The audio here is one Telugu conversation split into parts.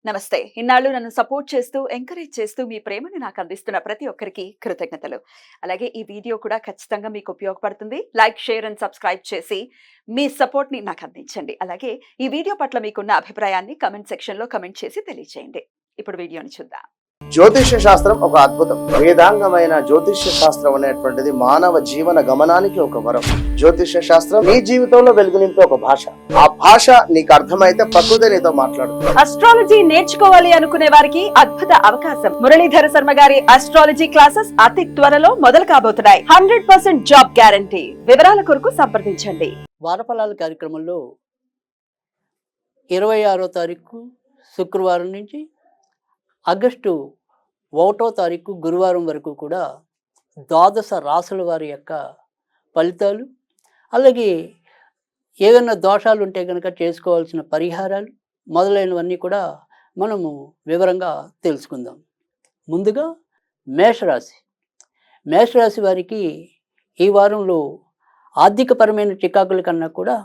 నమస్తే. ఇన్నాళ్ళు నన్ను సపోర్ట్ చేస్తూ, ఎంకరేజ్ చేస్తూ మీ ప్రేమని నాకు అందిస్తున్న ప్రతి ఒక్కరికి కృతజ్ఞతలు. అలాగే ఈ వీడియో కూడా ఖచ్చితంగా మీకు ఉపయోగపడుతుంది. లైక్, షేర్ అండ్ సబ్స్క్రైబ్ చేసి మీ సపోర్ట్‌ని నాకు అందించండి. అలాగే ఈ వీడియో పట్ల మీకున్న అభిప్రాయాన్ని కామెంట్ సెక్షన్‌లో కామెంట్ చేసి తెలియజేయండి. ఇప్పుడు వీడియోని చూద్దాం. జ్యోతిష్య శాస్త్రం ఒక అద్భుతం. వేదాంగమైన జ్యోతిష్య శాస్త్రం అనేటువంటిది మానవ జీవన గమనానికి ఒక వరం. జ్యోతిష్య శాస్త్రం నీ జీవితంలో వెలుగునింపే ఒక భాష. ఆ భాష నీకు అర్థమైతే ప్రకృతి నీతో మాట్లాడుతుంది. అస్ట్రాలజీ నేర్చుకోవాలి అనుకునే వారికి అద్భుత అవకాశం. మురళీధర శర్మ గారి అస్ట్రాలజీ క్లాసెస్ అతి త్వరలో మొదలు కాబోతున్నాయి. 100% జాబ్ గ్యారంటీ. వివరాల కొరకు సంప్రదించండి. వారఫలాల కార్యక్రమంలో 26వ తారీఖు శుక్రవారం నుంచి ఆగస్టు 1వ తారీఖు గురువారం వరకు కూడా ద్వాదశ రాసుల వారి యొక్క ఫలితాలు, అలాగే ఏదైనా దోషాలు ఉంటే కనుక చేసుకోవాల్సిన పరిహారాలు మొదలైనవన్నీ కూడా మనము వివరంగా తెలుసుకుందాం. ముందుగా మేషరాశి. మేషరాశి వారికి ఈ వారంలో ఆర్థికపరమైన చికాకుల కన్నా కూడా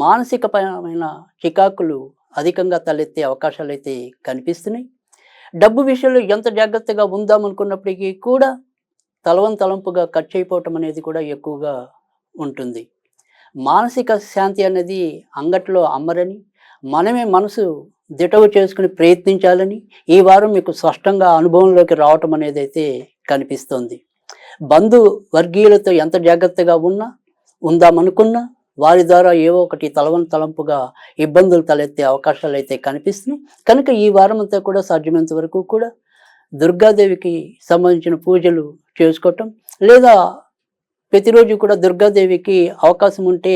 మానసికపరమైన చికాకులు అధికంగా తలెత్తే అవకాశాలు అయితే కనిపిస్తున్నాయి. డబ్బు విషయంలో ఎంత జాగ్రత్తగా ఉందామనుకున్నప్పటికీ కూడా తలంపుగా ఖర్చు అయిపోవటం అనేది కూడా ఎక్కువగా ఉంటుంది. మానసిక శాంతి అనేది అంగట్లో అమ్మరని, మనమే మనసు దిటవు చేసుకుని ప్రయత్నించాలని ఈ వారం మీకు స్పష్టంగా అనుభవంలోకి రావటం అనేది అయితే కనిపిస్తోంది. బంధు వర్గీయులతో ఎంత జాగ్రత్తగా ఉందామనుకున్నా వారి ద్వారా ఏవో ఒకటి తలంపుగా ఇబ్బందులు తలెత్తే అవకాశాలు అయితే కనిపిస్తున్నాయి. కనుక ఈ వారం అంతా కూడా సాధ్యమైనంత వరకు కూడా దుర్గాదేవికి సంబంధించిన పూజలు చేసుకోవటం, లేదా ప్రతిరోజు కూడా దుర్గాదేవికి అవకాశం ఉంటే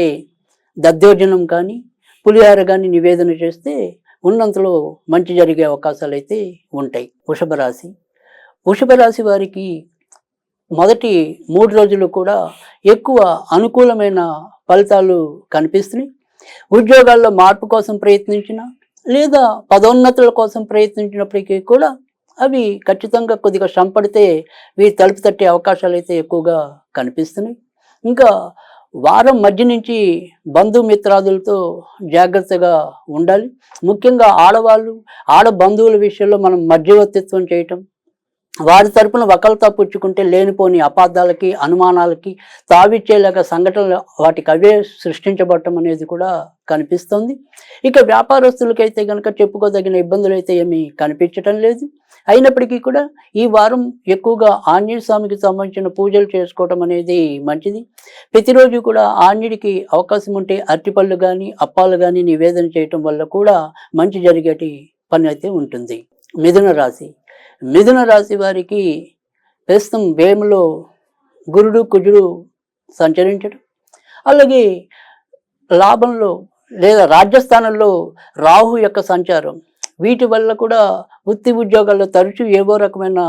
దద్దోజనం కానీ పులిహార కానీ నివేదన చేస్తే ఉన్నంతలో మంచి జరిగే అవకాశాలు అయితే ఉంటాయి. వృషభ రాశి వారికి మొదటి 3 రోజులు కూడా ఎక్కువ అనుకూలమైన ఫలితాలు కనిపిస్తున్నాయి. ఉద్యోగాల్లో మార్పు కోసం ప్రయత్నించిన, లేదా పదోన్నతుల కోసం ప్రయత్నించినప్పటికీ కూడా అవి ఖచ్చితంగా కొద్దిగా శ్రమపడితే వీరి తలుపు తట్టే అవకాశాలు అయితే ఎక్కువగా కనిపిస్తున్నాయి. ఇంకా వారం మధ్య నుంచి బంధుమిత్రాదులతో జాగ్రత్తగా ఉండాలి. ముఖ్యంగా ఆడ బంధువుల విషయంలో మనం మధ్యవర్తిత్వం చేయటం, వారి తరపున వకలతా పుచ్చుకుంటే లేనిపోని అపార్థాలకి, అనుమానాలకి తావిచ్చేలాగా సంఘటనలు వాటికి అవే సృష్టించబడటం అనేది కూడా కనిపిస్తుంది. ఇక వ్యాపారస్తులకైతే కనుక చెప్పుకోదగిన ఇబ్బందులు అయితే ఏమీ కనిపించటం లేదు. అయినప్పటికీ కూడా ఈ వారం ఎక్కువగా ఆంజనేయ స్వామికి సంబంధించిన పూజలు చేసుకోవటం అనేది మంచిది. ప్రతిరోజు కూడా ఆంజనేయుడికి అవకాశం ఉంటే అరటిపళ్ళు కానీ అప్పాలు కానీ నివేదన చేయటం వల్ల కూడా మంచి జరిగేటి పని అయితే ఉంటుంది. మిథున రాశి వారికి ప్రస్తుతం వ్యయంలో గురుడు కుజుడు సంచరించడం, అలాగే లాభంలో లేదా రాజ్యస్థానంలో రాహు యొక్క సంచారం, వీటి వల్ల కూడా వృత్తి ఉద్యోగాల్లో తరచూ ఏవో రకమైన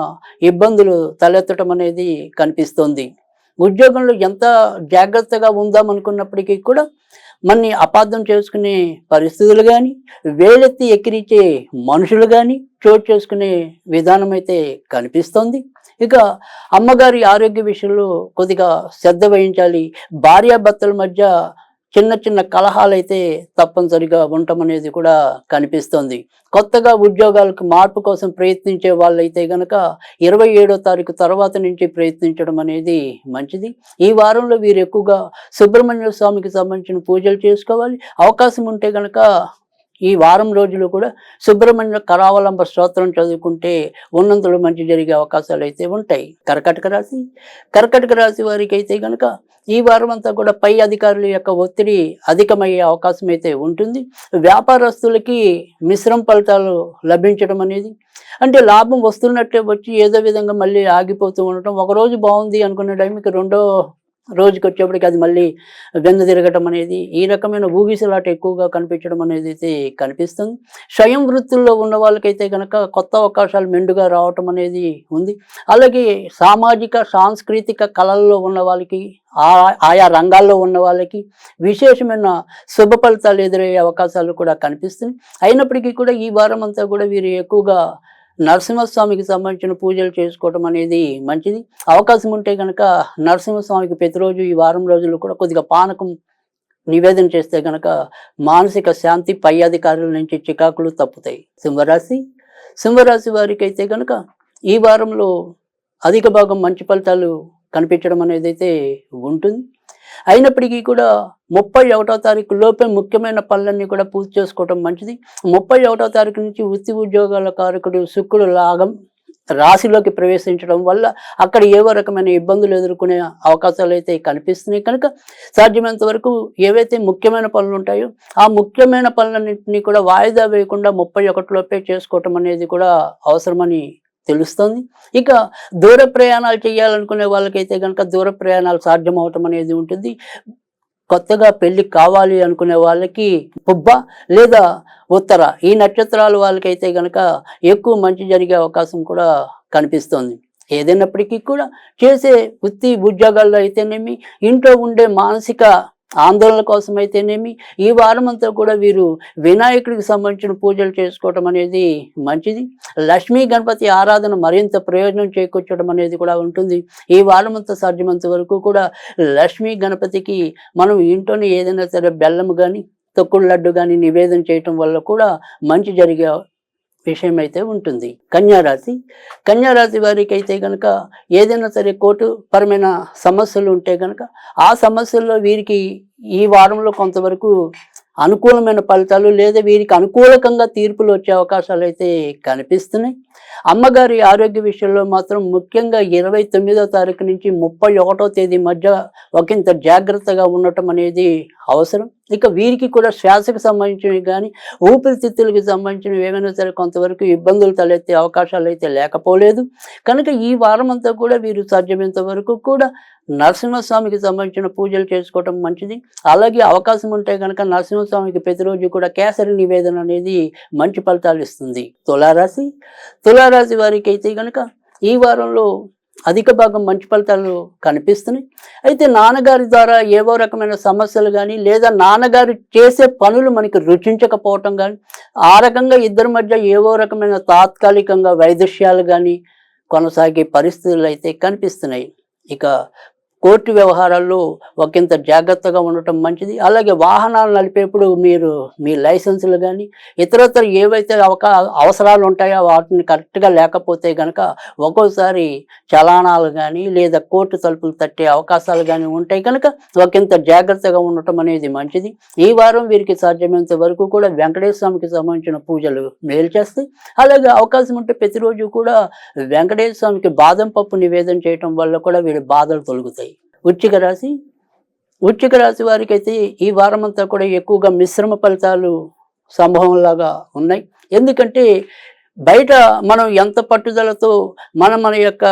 ఇబ్బందులు తలెత్తడం అనేది కనిపిస్తోంది. ఉద్యోగంలో ఎంత జాగ్రత్తగా ఉందామనుకున్నప్పటికీ కూడా మనని అపార్థం చేసుకునే పరిస్థితులు కానీ, వేలెత్తి ఎక్కిరించే మనుషులు కానీ చోటు చేసుకునే విధానం అయితే కనిపిస్తోంది. ఇక అమ్మగారి ఆరోగ్య విషయంలో కొద్దిగా శ్రద్ధ వహించాలి. భార్యాభర్తల మధ్య చిన్న కలహాలు అయితే తప్పనిసరిగా ఉండటం అనేది కూడా కనిపిస్తోంది. కొత్తగా ఉద్యోగాలకు మార్పు కోసం ప్రయత్నించే వాళ్ళైతే గనక 27వ తారీఖు తర్వాత నుంచి ప్రయత్నించడం అనేది మంచిది. ఈ వారంలో వీరు ఎక్కువగా సుబ్రహ్మణ్య స్వామికి సంబంధించిన పూజలు చేసుకోవాలి. అవకాశం ఉంటే గనక ఈ వారం రోజులు కూడా సుబ్రహ్మణ్య కరావలంబ స్తోత్రం చదువుకుంటే ఉన్నంతలో మంచి జరిగే అవకాశాలు అయితే ఉంటాయి. కర్కటక రాశి వారికి అయితే కనుక ఈ వారం అంతా కూడా పై అధికారుల యొక్క ఒత్తిడి అధికమయ్యే అవకాశం అయితే ఉంటుంది. వ్యాపారస్తులకి మిశ్రమ ఫలితాలు లభించడం అనేది, అంటే లాభం వస్తున్నట్టే వచ్చి ఏదో విధంగా మళ్ళీ ఆగిపోతూ ఉండటం, ఒకరోజు బాగుంది అనుకునే టైంకి రెండో రోజుకి వచ్చేప్పటికి అది మళ్ళీ వెన్ను తిరగటం అనేది, ఈ రకమైన ఊగిసలాట ఎక్కువగా కనిపించడం అనేది అయితే కనిపిస్తుంది. స్వయం వృత్తుల్లో ఉన్న వాళ్ళకైతే కనుక కొత్త అవకాశాలు మెండుగా రావటం అనేది ఉంది. అలాగే సామాజిక సాంస్కృతిక కళల్లో ఉన్న వాళ్ళకి, ఆయా రంగాల్లో ఉన్న వాళ్ళకి విశేషమైన శుభ ఫలితాలు ఎదురయ్యే అవకాశాలు కూడా కనిపిస్తుంది. అయినప్పటికీ కూడా ఈ వారం అంతా కూడా వీరు ఎక్కువగా నరసింహస్వామికి సంబంధించిన పూజలు చేసుకోవడం అనేది మంచిది. అవకాశం ఉంటే కనుక నరసింహస్వామికి ప్రతిరోజు ఈ వారం రోజులు కూడా కొద్దిగా పానకం నివేదన చేస్తే గనక మానసిక శాంతి, పై అధికారుల నుంచి చికాకులు తప్పుతాయి. సింహరాశి వారికి అయితే గనక ఈ వారంలో అధిక భాగం మంచి ఫలితాలు కనిపించడం అనేది అయితే ఉంటుంది. అయినప్పటికీ కూడా 31వ తారీఖు లోపే ముఖ్యమైన పనులన్నీ కూడా పూర్తి చేసుకోవడం మంచిది. 31వ తారీఖు నుంచి వృత్తి ఉద్యోగాల కారకుడు శుక్రుడు రాశిలోకి ప్రవేశించడం వల్ల అక్కడ ఏవో రకమైన ఇబ్బందులు ఎదుర్కొనే అవకాశాలు అయితే కనిపిస్తున్నాయి. కనుక సాధ్యమైనంత వరకు ఏవైతే ముఖ్యమైన పనులు ఉంటాయో ఆ ముఖ్యమైన పనులన్నింటినీ కూడా వాయిదా వేయకుండా 31 లోపే చేసుకోవటం అనేది కూడా అవసరమని తెలుస్తుంది. ఇక దూర ప్రయాణాలు చేయాలనుకునే వాళ్ళకైతే కనుక దూర ప్రయాణాలు సాధ్యం అవటం అనేది ఉంటుంది. కొత్తగా పెళ్లి కావాలి అనుకునే వాళ్ళకి పుబ్బ లేదా ఉత్తర ఈ నక్షత్రాల వాళ్ళకైతే గనక ఎక్కువ మంచి జరిగే అవకాశం కూడా కనిపిస్తోంది. ఏదైనప్పటికీ కూడా చేసే వృత్తి ఉద్యోగాల్లో అయితేనేమి, ఇంట్లో ఉండే మానసిక ఆందోళన కోసం అయితేనేమి ఈ వారం అంతా కూడా వీరు వినాయకుడికి సంబంధించిన పూజలు చేసుకోవటం అనేది మంచిది. లక్ష్మీ గణపతి ఆరాధన మరింత ప్రయోజనం చేకూర్చడం అనేది కూడా ఉంటుంది. ఈ వారం అంతా సాధ్యమంత వరకు కూడా లక్ష్మీ గణపతికి మనం ఇంట్లోనే ఏదైనా సరే బెల్లం కానీ, తొక్కుడు లడ్డు కానీ నివేదన చేయటం వల్ల కూడా మంచి జరిగే విషయం అయితే ఉంటుంది. కన్యారాశి వారికి అయితే గనక ఏదైనా సరే కోర్టు పరమైన సమస్యలు ఉంటే గనక ఆ సమస్యల్లో వీరికి ఈ వారంలో కొంతవరకు అనుకూలమైన ఫలితాలు లేదా వీరికి అనుకూలకంగా తీర్పులు వచ్చే అవకాశాలు అయితే కనిపిస్తున్నాయి. అమ్మగారి ఆరోగ్య విషయంలో మాత్రం ముఖ్యంగా 29వ తారీఖు నుంచి 31వ తేదీ మధ్య ఒకంత జాగ్రత్తగా ఉండటం అనేది అవసరం. ఇక వీరికి కూడా శ్వాసకు సంబంధించినవి కానీ, ఊపిరితిత్తులకు సంబంధించినవి ఏమైనా సరే కొంతవరకు ఇబ్బందులు తలెత్తే అవకాశాలు అయితే లేకపోలేదు. కనుక ఈ వారం అంతా కూడా వీరు సాధ్యమైనంత వరకు కూడా నరసింహస్వామికి సంబంధించిన పూజలు చేసుకోవటం మంచిది. అలాగే అవకాశం ఉంటే కనుక నరసింహస్వామికి ప్రతిరోజు కూడా కేసరి నివేదన అనేది మంచి ఫలితాలు ఇస్తుంది. తులారాశి వారికి అయితే కనుక ఈ వారంలో అధిక భాగం మంచి ఫలితాలు కనిపిస్తున్నాయి. అయితే నాన్నగారి ద్వారా ఏవో రకమైన సమస్యలు కానీ లేదా నాన్నగారు చేసే పనులు మనకి రుచించకపోవటం కానీ ఆ రకంగా ఇద్దరి మధ్య ఏవో రకమైన తాత్కాలికంగా వైదుష్యాలు కానీ కొనసాగే పరిస్థితులు అయితే కనిపిస్తున్నాయి. ఇక కోర్టు వ్యవహారాల్లో ఒకంత జాగ్రత్తగా ఉండటం మంచిది. అలాగే వాహనాలు నడిపేప్పుడు మీరు మీ లైసెన్సులు కానీ ఇతరత్ర ఏవైతే అవసరాలు ఉంటాయో వాటిని కరెక్ట్గా లేకపోతే కనుక ఒక్కోసారి చలానాలు కానీ లేదా కోర్టు తలుపులు తట్టే అవకాశాలు కానీ ఉంటాయి. కనుక ఒకంత జాగ్రత్తగా ఉండటం అనేది మంచిది. ఈ వారం వీరికి సాధ్యమైనంత వరకు కూడా వెంకటేశ్వర స్వామికి సంబంధించిన పూజలు మేలు చేస్తాయి. అలాగే అవకాశం ఉంటే ప్రతిరోజు కూడా వెంకటేశ్వర స్వామికి బాదం పప్పు నివేదన చేయటం వల్ల కూడా వీరి బాధలు తొలగుతాయి. వృశ్చిక రాశి వారికి అయితే ఈ వారం అంతా కూడా ఎక్కువగా మిశ్రమ ఫలితాలు సంభవంలాగా ఉన్నాయి. ఎందుకంటే బయట మనం ఎంత పట్టుదలతో మన యొక్క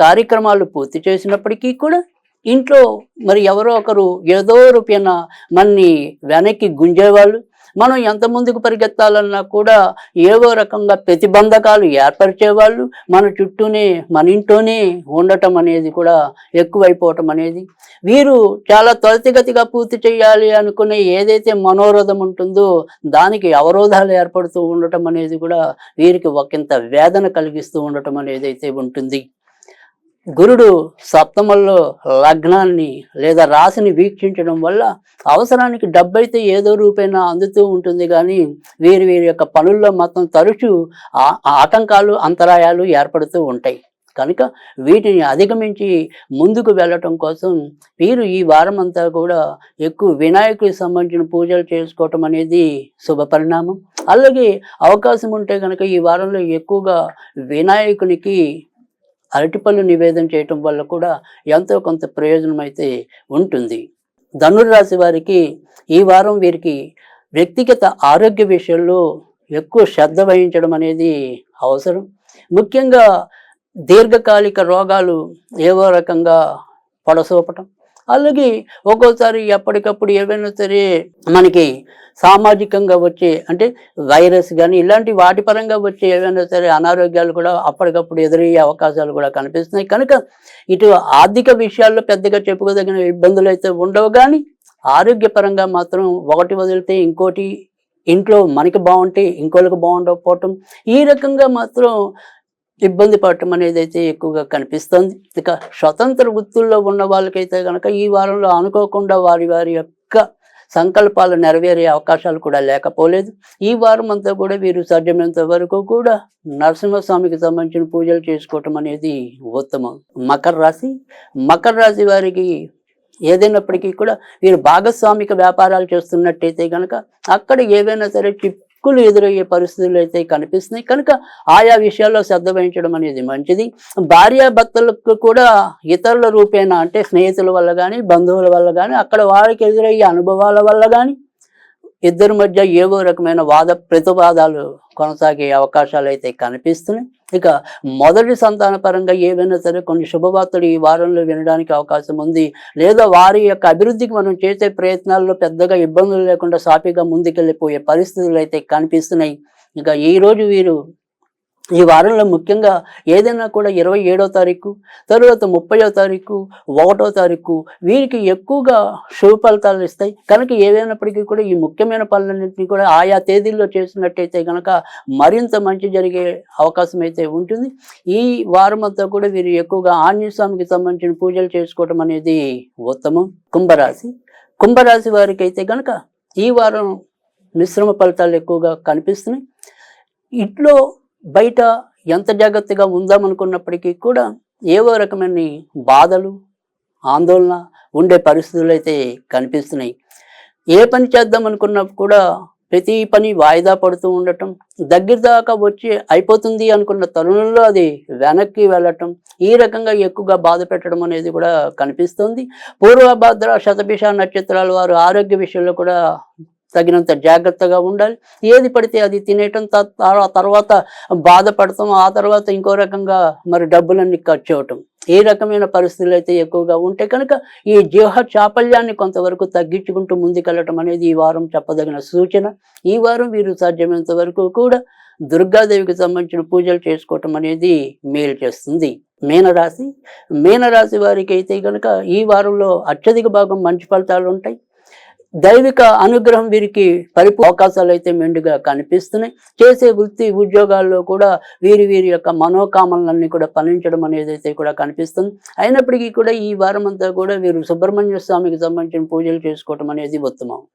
కార్యక్రమాలు పూర్తి చేసినప్పటికీ కూడా ఇంట్లో మరి ఎవరో ఒకరు ఏదో రూపేణ మనని వెనక్కి గుంజేవాళ్ళు, మనం ఎంత ముందుకు పరిగెత్తాలన్నా కూడా ఏవో రకంగా ప్రతిబంధకాలు ఏర్పరిచేవాళ్ళు మన చుట్టూనే మన ఇంట్లోనే ఉండటం అనేది కూడా ఎక్కువైపోవటం అనేది, వీరు చాలా త్వరితగతిగా పూర్తి చేయాలి అనుకునే ఏదైతే మనోరథం ఉంటుందో దానికి అవరోధాలు ఏర్పడుతూ ఉండటం అనేది కూడా వీరికి ఒకంత వేదన కలిగిస్తూ ఉండటం అనేది అయితే ఉంటుంది. గురుడు సప్తమంలో లగ్నాన్ని లేదా రాశిని వీక్షించడం వల్ల అవసరానికి డబ్బు అయితే ఏదో రూపైనా అందుతూ ఉంటుంది, కానీ వీరి యొక్క పనుల్లో మాత్రం తరచూ ఆటంకాలు అంతరాయాలు ఏర్పడుతూ ఉంటాయి. కనుక వీటిని అధిగమించి ముందుకు వెళ్ళటం కోసం వీరు ఈ వారం అంతా కూడా ఎక్కువ వినాయకుడికి సంబంధించిన పూజలు చేసుకోవటం అనేది శుభ పరిణామం. అలాగే అవకాశం ఉంటే కనుక ఈ వారంలో ఎక్కువగా వినాయకునికి అరటిపళ్ళు నివేదన చేయటం వల్ల కూడా ఎంతో కొంత ప్రయోజనం అయితే ఉంటుంది. ధనుర్రాశి వారికి ఈ వారం వీరికి వ్యక్తిగత ఆరోగ్య విషయంలో ఎక్కువ శ్రద్ధ వహించడం అనేది అవసరం. ముఖ్యంగా దీర్ఘకాలిక రోగాలు ఏవో రకంగా పొడసూపటం, అలాగే ఒక్కోసారి ఎప్పటికప్పుడు ఏవైనా సరే మనకి సామాజికంగా వచ్చే అంటే వైరస్ కానీ ఇలాంటి వాటి పరంగా వచ్చే ఏవైనా సరే అనారోగ్యాలు కూడా అప్పటికప్పుడు ఎదురయ్యే అవకాశాలు కూడా కనిపిస్తున్నాయి. కనుక ఇటు ఆర్థిక విషయాల్లో పెద్దగా చెప్పుకోదగిన ఇబ్బందులు అయితే ఉండవు, కానీ ఆరోగ్యపరంగా మాత్రం ఒకటి వదిలితే ఇంకోటి, ఇంట్లో మనకి బాగుంటే ఇంకోళ్ళకి బాగుండకపోవటం, ఈ రకంగా మాత్రం ఇబ్బంది పడటం అనేది అయితే ఎక్కువగా కనిపిస్తుంది. ఇక స్వతంత్ర వృత్తుల్లో ఉన్న వాళ్ళకైతే కనుక ఈ వారంలో అనుకోకుండా వారి యొక్క సంకల్పాలు నెరవేరే అవకాశాలు కూడా లేకపోలేదు. ఈ వారం అంతా కూడా వీరు సాధ్యమైనంత వరకు కూడా నరసింహస్వామికి సంబంధించిన పూజలు చేసుకోవటం అనేది ఉత్తమం. మకర రాశి వారికి ఏదైనప్పటికీ కూడా వీరు భాగస్వామిక వ్యాపారాలు చేస్తున్నట్టయితే కనుక అక్కడ ఏవైనా సరే చిక్కులు ఎదురయ్యే పరిస్థితులు అయితే కనిపిస్తున్నాయి కనుక ఆయా విషయాల్లో శ్రద్ధ వహించడం అనేది మంచిది. భార్యాభర్తలకు కూడా ఇతరుల రూపేణా అంటే స్నేహితుల వల్ల కానీ బంధువుల వల్ల కానీ అక్కడ వారికి ఎదురయ్యే అనుభవాల వల్ల కానీ ఇద్దరి మధ్య ఏవో రకమైన వాద ప్రతివాదాలు కొనసాగే అవకాశాలు అయితే కనిపిస్తున్నాయి. ఇక మొదటి సంతాన పరంగా ఏవైనా సరే కొన్ని శుభవార్తలు ఈ వారంలో వినడానికి అవకాశం ఉంది. లేదా వారి యొక్క అభివృద్ధికి మనం చేసే ప్రయత్నాల్లో పెద్దగా ఇబ్బందులు లేకుండా సాఫీగా ముందుకెళ్ళిపోయే పరిస్థితులు అయితే కనిపిస్తున్నాయి. ఇక ఈరోజు వీరు ఈ వారంలో ముఖ్యంగా ఏదైనా కూడా 27వ తారీఖు, తరువాత 30వ తారీఖు, 1వ తారీఖు వీరికి ఎక్కువగా శుభ ఫలితాలు ఇస్తాయి. కనుక ఏదైనప్పటికీ కూడా ఈ ముఖ్యమైన పనులన్నింటినీ కూడా ఆయా తేదీల్లో చేసినట్టయితే కనుక మరింత మంచి జరిగే అవకాశం అయితే ఉంటుంది. ఈ వారం అంతా కూడా వీరు ఎక్కువగా ఆంజనేయ స్వామికి సంబంధించిన పూజలు చేసుకోవడం అనేది ఉత్తమం. కుంభరాశి వారికి అయితే కనుక ఈ వారం మిశ్రమ ఫలితాలు ఎక్కువగా కనిపిస్తున్నాయి. ఇంట్లో బయట ఎంత జాగ్రత్తగా ఉందామనుకున్నప్పటికీ కూడా ఏవో రకమైన బాధలు ఆందోళన ఉండే పరిస్థితులు అయితే కనిపిస్తున్నాయి. ఏ పని చేద్దాం అనుకున్నా కూడా ప్రతి పని వాయిదా పడుతూ ఉండటం, దగ్గర దాకా వచ్చి అయిపోతుంది అనుకున్న తరుణంలో అది వెనక్కి వెళ్ళటం, ఈ రకంగా ఎక్కువగా బాధ పెట్టడం అనేది కూడా కనిపిస్తుంది. పూర్వభద్ర శతభిష నక్షత్రాల వారు ఆరోగ్య విషయంలో కూడా తగినంత జాగ్రత్తగా ఉండాలి. ఏది పడితే అది తినేయటం, తర్వాత బాధపడటం, ఆ తర్వాత ఇంకో రకంగా మరి డబ్బులన్నీ ఖర్చు అవటం, ఈ రకమైన పరిస్థితులు అయితే ఎక్కువగా ఉంటే కనుక ఈ జీవ చాపల్యాన్ని కొంతవరకు తగ్గించుకుంటూ ముందుకెళ్ళటం అనేది ఈ వారం చెప్పదగిన సూచన. ఈ వారం వీరు సాధ్యమైనంత వరకు కూడా దుర్గాదేవికి సంబంధించిన పూజలు చేసుకోవటం అనేది మేలు చేస్తుంది. మీనరాశి వారికి అయితే కనుక ఈ వారంలో అత్యధిక భాగం మంచి ఫలితాలు ఉంటాయి. దైవిక అనుగ్రహం వీరికి అవకాశాలు అయితే మెండుగా కనిపిస్తున్నాయి. చేసే వృత్తి ఉద్యోగాల్లో కూడా వీరి యొక్క మనోకామనలన్నీ కూడా ఫలించడం అనేది అయితే కూడా కనిపిస్తుంది. అయినప్పటికీ కూడా ఈ వారం అంతా కూడా వీరు సుబ్రహ్మణ్య స్వామికి సంబంధించిన పూజలు చేసుకోవటం అనేది ఉత్తమం.